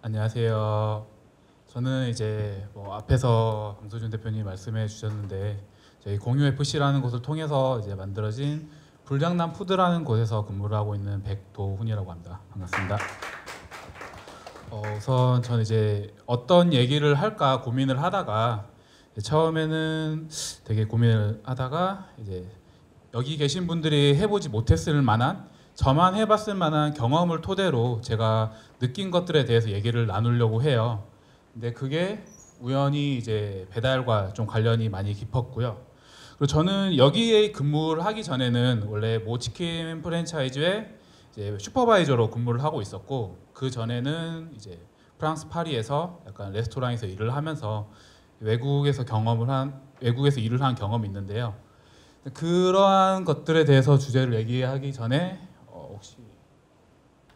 안녕하세요. 저는 이제 앞에서 강소준 대표님 말씀해 주셨는데 저희 공유FC라는 곳을 통해서 이제 만들어진 불량남 푸드라는 곳에서 근무를 하고 있는 백도훈이라고 합니다. 반갑습니다. 우선 저는 이제 어떤 얘기를 할까 고민을 하다가 처음에는 되게 고민을 하다가 이제 여기 계신 분들이 해보지 못했을 만한 저만 해봤을 만한 경험을 토대로 제가 느낀 것들에 대해서 얘기를 나누려고 해요. 근데 그게 우연히 이제 배달과 좀 관련이 많이 깊었고요. 그리고 저는 여기에 근무를 하기 전에는 원래 모치킨 프랜차이즈의 이제 슈퍼바이저로 근무를 하고 있었고, 그 전에는 이제 프랑스 파리에서 약간 레스토랑에서 일을 하면서 외국에서 일을 한 경험이 있는데요. 그러한 것들에 대해서 주제를 얘기하기 전에 혹시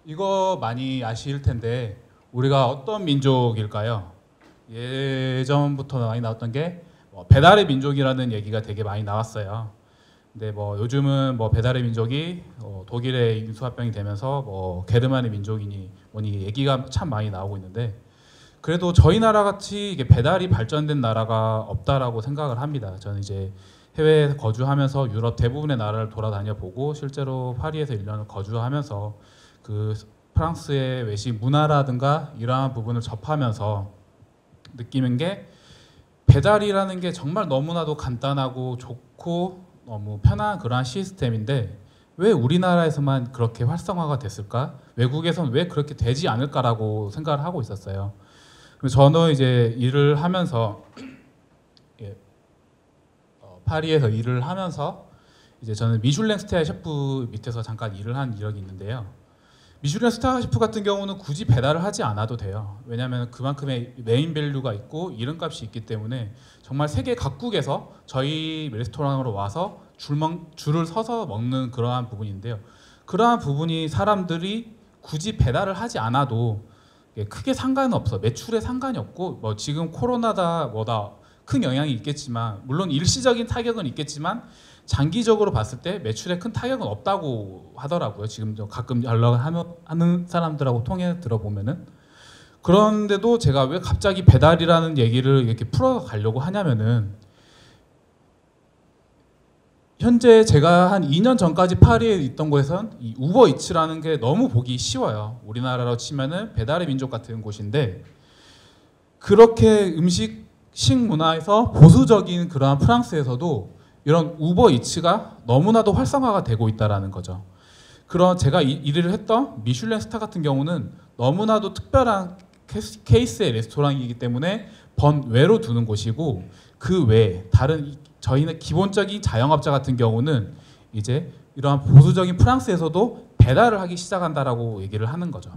이거 많이 아실 텐데 우리가 어떤 민족일까요? 예전부터 많이 나왔던 게 배달의 민족이라는 얘기가 되게 많이 나왔어요. 근데 요즘은 배달의 민족이 독일의 인수합병이 되면서 게르만의 민족이니 뭐니 얘기가 참 많이 나오고 있는데, 그래도 저희 나라 같이 이게 배달이 발전된 나라가 없다라고 생각을 합니다. 저는 이제 해외에 거주하면서 유럽 대부분의 나라를 돌아다녀 보고 실제로 파리에서 1년을 거주하면서 그 프랑스의 외식 문화라든가 이러한 부분을 접하면서 느끼는 게, 배달이라는 게 정말 너무나도 간단하고 좋고 너무 편한 그러한 시스템인데 왜 우리나라에서만 그렇게 활성화가 됐을까? 외국에선 왜 그렇게 되지 않을까라고 생각을 하고 있었어요. 저는 이제 일을 하면서 파리에서 일을 하면서 이제 저는 미슐랭 스타 셰프 밑에서 잠깐 일을 한 이력이 있는데요. 미슐랭 스타 셰프 같은 경우는 굳이 배달을 하지 않아도 돼요. 왜냐하면 그만큼의 메인 밸류가 있고 이름값이 있기 때문에 정말 세계 각국에서 저희 레스토랑으로 와서 줄을 서서 먹는 그러한 부분인데요. 그러한 부분이 사람들이 굳이 배달을 하지 않아도 크게 상관은 없어. 매출에 상관이 없고 지금 코로나다 뭐다 큰 영향이 있겠지만, 물론 일시적인 타격은 있겠지만 장기적으로 봤을 때 매출에 큰 타격은 없다고 하더라고요. 지금 가끔 연락하는 사람들하고 통해 들어보면은. 그런데도 제가 왜 갑자기 배달이라는 얘기를 이렇게 풀어가려고 하냐면은, 현재 제가 한 2년 전까지 파리에 있던 곳에선 이 우버이츠라는 게 너무 보기 쉬워요. 우리나라로 치면은 배달의 민족 같은 곳인데, 그렇게 식문화에서 보수적인 그러한 프랑스에서도 이런 우버이츠가 너무나도 활성화가 되고 있다는 거죠. 그런 제가 일을 했던 미슐랭 스타 같은 경우는 너무나도 특별한 케이스의 레스토랑이기 때문에 번외로 두는 곳이고, 그 외에 다른 저희는 기본적인 자영업자 같은 경우는 이제 이러한 보수적인 프랑스에서도 배달을 하기 시작한다라고 얘기를 하는 거죠.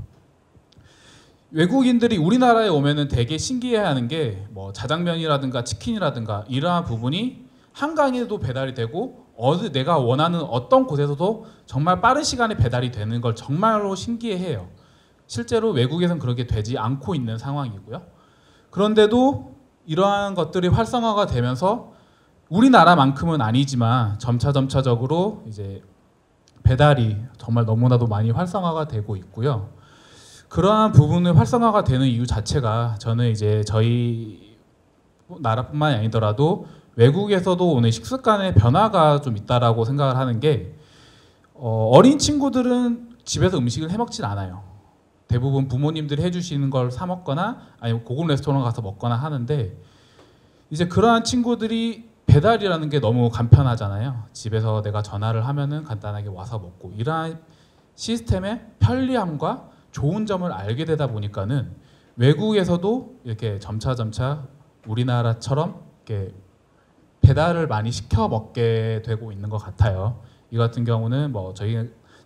외국인들이 우리나라에 오면은 되게 신기해하는 게 자장면이라든가 치킨이라든가 이러한 부분이 한강에도 배달이 되고 내가 원하는 어떤 곳에서도 정말 빠른 시간에 배달이 되는 걸 정말로 신기해해요. 실제로 외국에선 그렇게 되지 않고 있는 상황이고요. 그런데도 이러한 것들이 활성화가 되면서 우리나라만큼은 아니지만 점차적으로 이제 배달이 정말 너무나도 많이 활성화가 되고 있고요. 그러한 부분이 활성화가 되는 이유 자체가, 저는 이제 저희 나라뿐만이 아니더라도 외국에서도 오는 식습관의 변화가 좀 있다라고 생각을 하는 게, 어린 친구들은 집에서 음식을 해 먹진 않아요. 대부분 부모님들이 해주시는 걸 사 먹거나 아니면 고급 레스토랑 가서 먹거나 하는데, 이제 그러한 친구들이 배달이라는 게 너무 간편하잖아요. 집에서 내가 전화를 하면은 간단하게 와서 먹고, 이러한 시스템의 편리함과 좋은 점을 알게 되다 보니까는 외국에서도 이렇게 점차 우리나라처럼 이렇게 배달을 많이 시켜 먹게 되고 있는 것 같아요. 이 같은 경우는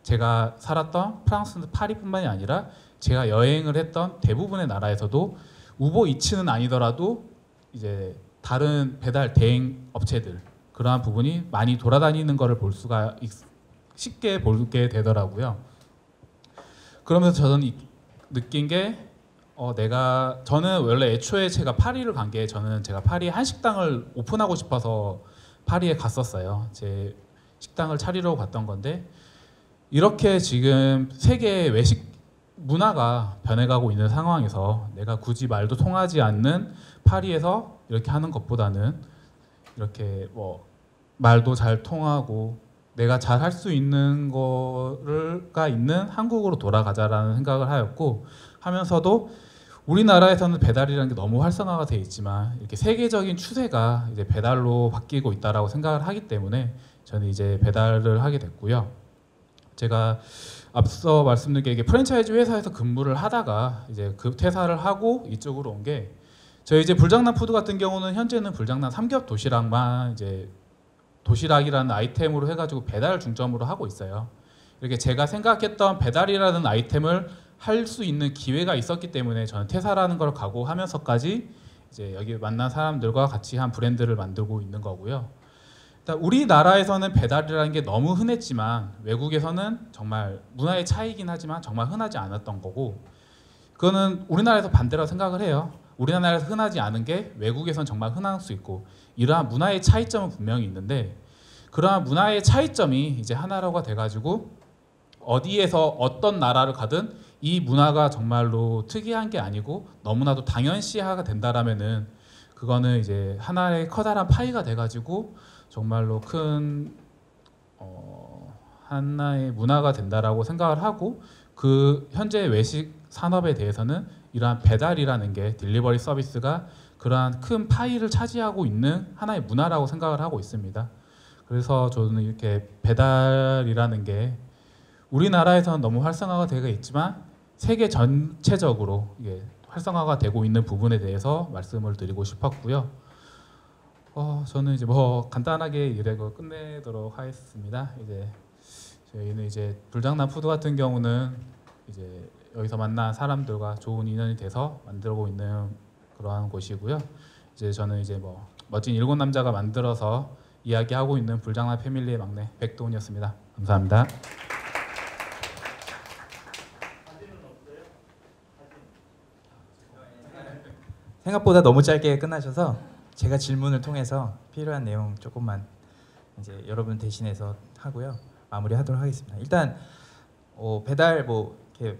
제가 살았던 프랑스 파리뿐만이 아니라 제가 여행을 했던 대부분의 나라에서도 우버이츠는 아니더라도 이제 다른 배달 대행 업체들, 그러한 부분이 많이 돌아다니는 것을 쉽게 보게 되더라고요. 그러면서 저는 느낀 게 저는 원래 애초에 제가 파리를 간 게, 제가 파리에 한식당을 오픈하고 싶어서 파리에 갔었어요. 제 식당을 차리려고 갔던 건데, 이렇게 지금 세계 외식 문화가 변해가고 있는 상황에서 내가 굳이 말도 통하지 않는 파리에서 이렇게 하는 것보다는 이렇게 뭐 말도 잘 통하고 내가 잘 할 수 있는 거가 있는 한국으로 돌아가자라는 생각을 하였고, 하면서도 우리나라에서는 배달이라는 게 너무 활성화가 돼 있지만 이렇게 세계적인 추세가 이제 배달로 바뀌고 있다라고 생각을 하기 때문에 저는 이제 배달을 하게 됐고요. 제가 앞서 말씀드린 게 프랜차이즈 회사에서 근무를 하다가 이제 그 퇴사를 하고 이쪽으로 온 게, 저희 이제 불장난 푸드 같은 경우는 현재는 불장난 삼겹 도시락만 이제 도시락이라는 아이템으로 해가지고 배달 중점으로 하고 있어요. 이렇게 제가 생각했던 배달이라는 아이템을 할 수 있는 기회가 있었기 때문에 저는 퇴사라는 걸 각오하면서까지 이제 여기 만난 사람들과 같이 한 브랜드를 만들고 있는 거고요. 일단 우리나라에서는 배달이라는 게 너무 흔했지만 외국에서는 정말 문화의 차이긴 하지만 정말 흔하지 않았던 거고, 그거는 우리나라에서 반대로 생각을 해요. 우리나라에서 흔하지 않은 게 외국에선 정말 흔할 수 있고, 이러한 문화의 차이점은 분명히 있는데 그러한 문화의 차이점이 이제 하나로가 돼가지고 어디에서 어떤 나라를 가든 이 문화가 정말로 특이한 게 아니고 너무나도 당연시화가 된다라면은 그거는 이제 하나의 커다란 파이가 돼가지고 정말로 큰 하나의 문화가 된다라고 생각을 하고, 그 현재 외식 산업에 대해서는 이러한 배달이라는 게 딜리버리 서비스가 그러한 큰 파이를 차지하고 있는 하나의 문화라고 생각을 하고 있습니다. 그래서 저는 이렇게 배달이라는 게 우리나라에서는 너무 활성화가 되어 있지만 세계 전체적으로 이게 활성화가 되고 있는 부분에 대해서 말씀을 드리고 싶었고요. 저는 이제 뭐 간단하게 이래고 끝내도록 하겠습니다. 이제 저희는 이제 불장난 푸드 같은 경우는 이제 여기서 만난 사람들과 좋은 인연이 돼서 만들고 있는 그러한 곳이고요. 이제 저는 이제 뭐 멋진 일곱 남자가 만들어서 이야기하고 있는 불장난 패밀리의 막내 백도훈이었습니다. 감사합니다. 생각보다 너무 짧게 끝나셔서 제가 질문을 통해서 필요한 내용 조금만 이제 여러분 대신해서 하고요. 마무리하도록 하겠습니다. 일단 배달 뭐 이렇게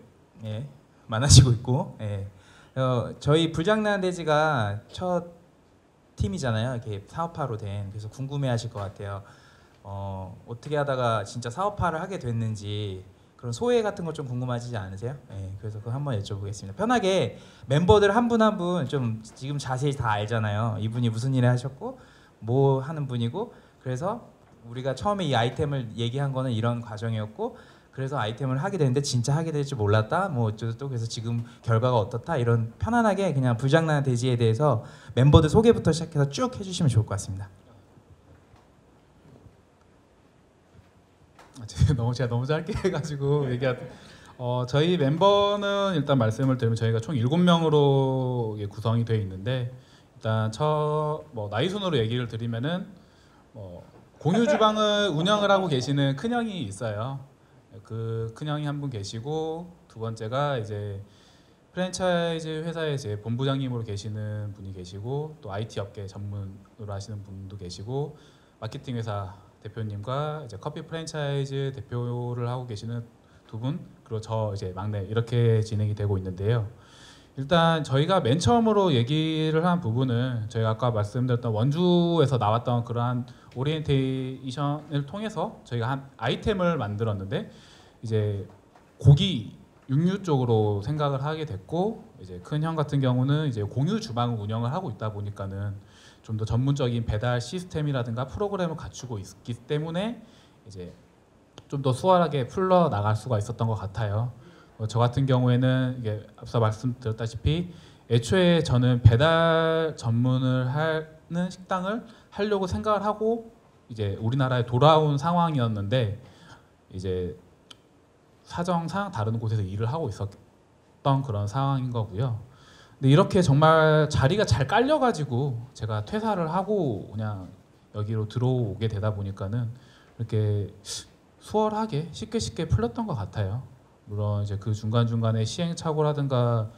많아지고 있고, 저희 불장난 돼지가 첫 팀이잖아요. 이렇게 사업화로 된. 그래서 궁금해하실 것 같아요. 어떻게 하다가 진짜 사업화를 하게 됐는지 그런 소회 같은 거 좀 궁금하시지 않으세요? 그래서 그거 한번 여쭤보겠습니다. 편하게 멤버들 한 분 한 분 좀 지금 자세히 다 알잖아요. 이분이 무슨 일을 하셨고 뭐 하는 분이고, 그래서 우리가 처음에 이 아이템을 얘기한 거는 이런 과정이었고, 그래서 아이템을 하게 되는데 진짜 하게 될 줄 몰랐다 뭐 어쩌고, 그래서 지금 결과가 어떻다, 이런 편안하게 그냥 불장난 돼지에 대해서 멤버들 소개부터 시작해서 쭉 해주시면 좋을 것 같습니다. 제가 너무 짧게 해가지고 저희 멤버는 일단 말씀을 드리면 저희가 총 7명으로 구성이 되어 있는데, 일단 뭐 나이 순으로 얘기를 드리면은 공유 주방을 운영을 하고 계시는 큰형이 있어요. 그 큰형이 한 분 계시고, 두 번째가 이제 프랜차이즈 회사의 이제 본부장님으로 계시는 분이 계시고, 또 IT 업계 전문으로 하시는 분도 계시고, 마케팅 회사 대표님과 이제 커피 프랜차이즈 대표를 하고 계시는 두 분, 그리고 저 이제 막내, 이렇게 진행이 되고 있는데요. 일단 저희가 맨 처음으로 얘기를 한 부분은 저희가 아까 말씀드렸던 원주에서 나왔던 그러한 오리엔테이션을 통해서 저희가 한 아이템을 만들었는데, 이제 고기 육류 쪽으로 생각을 하게 됐고, 이제 큰 형 같은 경우는 이제 공유 주방을 운영을 하고 있다 보니까는 좀 더 전문적인 배달 시스템이라든가 프로그램을 갖추고 있기 때문에 이제 좀 더 수월하게 풀러 나갈 수가 있었던 것 같아요. 저 같은 경우에는 이게 앞서 말씀드렸다시피 애초에 저는 배달 전문을 하는 식당을 하려고 생각을 하고 이제 우리나라에 돌아온 상황이었는데, 이제 사정상 다른 곳에서 일을 하고 있었던 그런 상황인 거고요. 근데 이렇게 정말 자리가 잘 깔려가지고 제가 퇴사를 하고 그냥 여기로 들어오게 되다 보니까는 이렇게 수월하게 쉽게 풀렸던 것 같아요. 물론 이제 그 중간중간에 시행착오라든가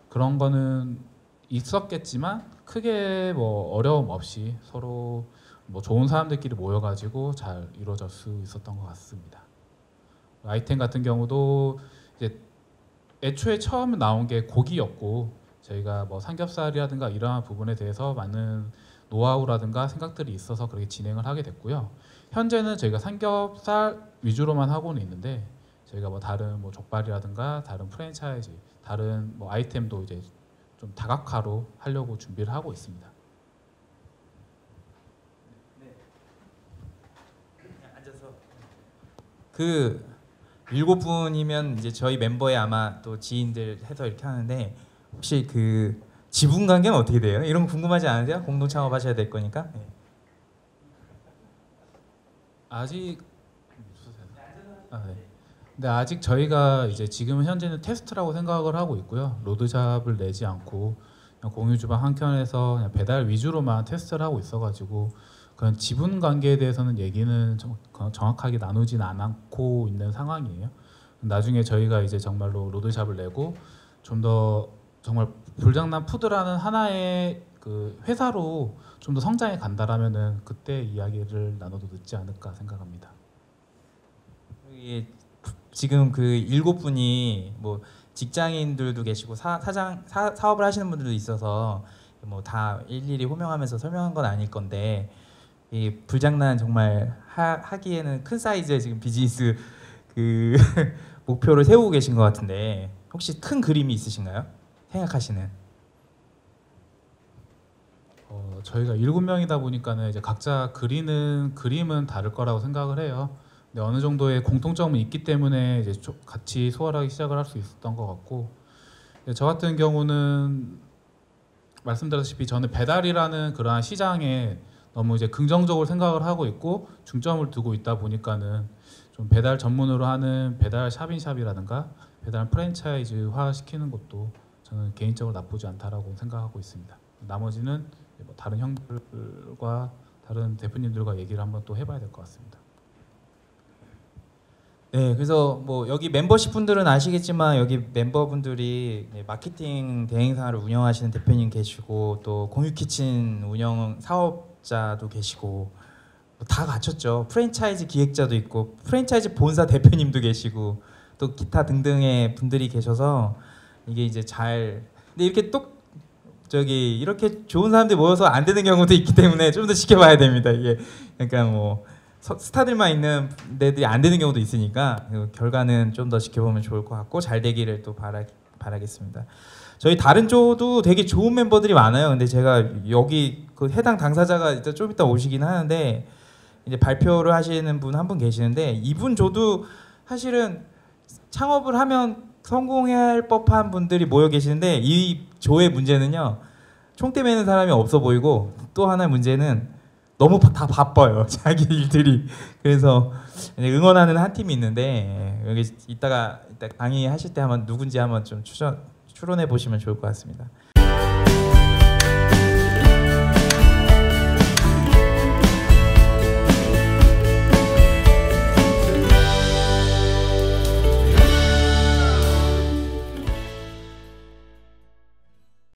그런 거는 있었겠지만 크게 뭐 어려움 없이 서로 뭐 좋은 사람들끼리 모여가지고 잘 이루어질 수 있었던 것 같습니다. 아이템 같은 경우도 이제 애초에 처음 나온 게 고기였고 저희가 뭐 삼겹살이라든가 이러한 부분에 대해서 많은 노하우라든가 생각들이 있어서 그렇게 진행을 하게 됐고요. 현재는 저희가 삼겹살 위주로만 하고는 있는데 저희가 뭐 다른 뭐 족발이라든가 다른 프랜차이즈, 다른 뭐 아이템도 이제 좀 다각화로 하려고 준비를 하고 있습니다. 그 7분이면 이제 저희 멤버의 아마 또 지인들 해서 이렇게 하는데 혹시 그 지분 관계는 어떻게 돼요? 이런 거 궁금하지 않으세요? 공동 창업하셔야 될 거니까. 네. 아직 네. 근데 아직 저희가 이제 지금 현재는 테스트라고 생각을 하고 있고요. 로드샵을 내지 않고 그냥 공유 주방 한 켠에서 그냥 배달 위주로만 테스트를 하고 있어가지고 그런 지분 관계에 대해서는 얘기는 정확하게 나누진 않고 있는 상황이에요. 나중에 저희가 이제 정말로 로드샵을 내고 좀 더 정말 불장난 푸드라는 하나의 그 회사로 좀 더 성장해 간다라면은 그때 이야기를 나눠도 늦지 않을까 생각합니다. 이게 지금 그 7분이 뭐 직장인들도 계시고 사업을 하시는 분들도 있어서 뭐 다 일일이 호명하면서 설명한 건 아닐 건데 이 불장난 정말 하기에는 큰 사이즈의 지금 비즈니스 그 목표를 세우고 계신 것 같은데 혹시 큰 그림이 있으신가요? 생각하시는? 저희가 7명이다 보니까는 이제 각자 그리는 그림은 다를 거라고 생각을 해요. 근데 어느 정도의 공통점은 있기 때문에 이제 같이 소화하기 시작을 할 수 있었던 것 같고, 저 같은 경우는 말씀드렸다시피 저는 배달이라는 그러한 시장에 너무 이제 긍정적으로 생각을 하고 있고 중점을 두고 있다 보니까는 좀 배달 전문으로 하는 배달 샵인샵이라든가 배달 프랜차이즈화 시키는 것도 저는 개인적으로 나쁘지 않다라고 생각하고 있습니다. 나머지는 뭐 다른 형들과 다른 대표님들과 얘기를 한번 또 해봐야 될 것 같습니다. 네, 그래서 뭐 여기 멤버십 분들은 아시겠지만 여기 멤버분들이 마케팅 대행사를 운영하시는 대표님 계시고 또 공유키친 운영 사업자도 계시고 다 갖췄죠. 프랜차이즈 기획자도 있고 프랜차이즈 본사 대표님도 계시고 또 기타 등등의 분들이 계셔서 이게 이제 잘 근데 이렇게 또 저기 이렇게 좋은 사람들이 모여서 안 되는 경우도 있기 때문에 좀 더 지켜봐야 됩니다. 이게 그러니까 뭐 스타들만 있는 데들이 안 되는 경우도 있으니까 결과는 좀 더 지켜보면 좋을 것 같고 잘 되기를 또 바라겠습니다. 저희 다른 쪽도 되게 좋은 멤버들이 많아요. 근데 제가 여기 그 해당 당사자가 일단 좀 이따 오시긴 하는데 이제 발표를 하시는 분 한 분 계시는데 이분 저도 사실은 창업을 하면 성공해야 할 법한 분들이 모여 계시는데 이 조의 문제는요. 총대 매는 사람이 없어 보이고 또 하나의 문제는 너무 다 바빠요. 자기 일들이. 그래서 응원하는 한 팀이 있는데 여기 이따 강의하실 때 한번 누군지 한번 좀 추론해 보시면 좋을 것 같습니다.